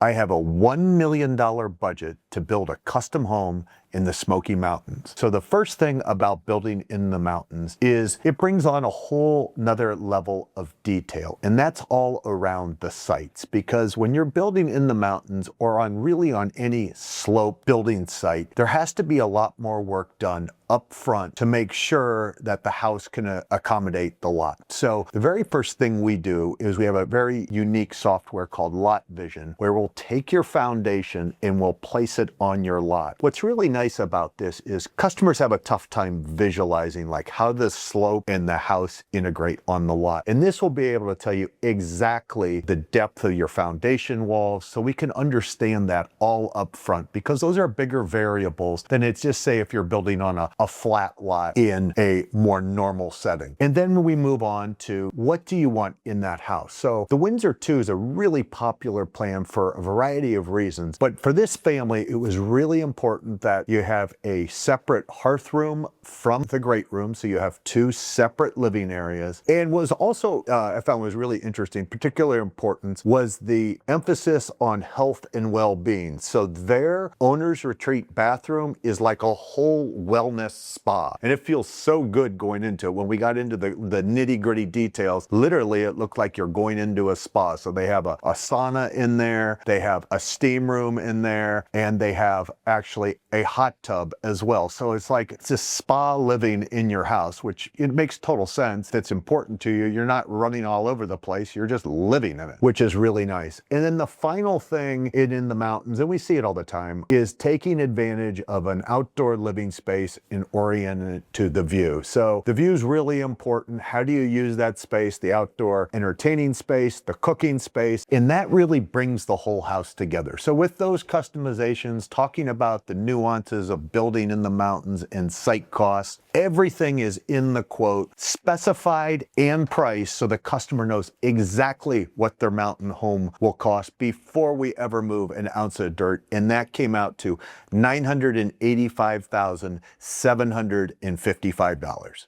I have a $1 million budget to build a custom home in the Smoky Mountains. So the first thing about building in the mountains is it brings on a whole nother level of detail, and that's all around the sites. Because when you're building in the mountains or on any slope building site, there has to be a lot more work done up front to make sure that the house can accommodate the lot. So the very first thing we do is we have a very unique software called Lot Vision, where we'll take your foundation and we'll place it on your lot. What's really nice about this is customers have a tough time visualizing like how the slope and the house integrate on the lot. And this will be able to tell you exactly the depth of your foundation walls, so we can understand that all up front, because those are bigger variables than it's just say if you're building on a flat lot in a more normal setting. And then we move on to what do you want in that house. So the Windsor 2 is a really popular plan for a variety of reasons, but for this family it was really important that you have a separate hearth room from the great room, so you have two separate living areas. And was also I found was really interesting, particular importance was the emphasis on health and well-being. So their owner's retreat bathroom is like a whole wellness spa, and it feels so good going into it. When we got into the nitty-gritty details, literally it looked like you're going into a spa. So they have a sauna in there, they have a steam room in there, and they have actually a hot tub as well. So it's like it's a spa living in your house, which it makes total sense. It's important to you. You're not running all over the place, you're just living in it, which is really nice. And then the final thing in the mountains, and we see it all the time, is taking advantage of an outdoor living space and orienting it to the view. So the view is really important. How do you use that space, the outdoor entertaining space, the cooking space? And that really brings the whole house together. So with those customizations, talking about the nuances of building in the mountains and site costs, everything is in the quote, specified and priced, so the customer knows exactly what their mountain home will cost before we ever move an ounce of dirt. And that came out to $985,755.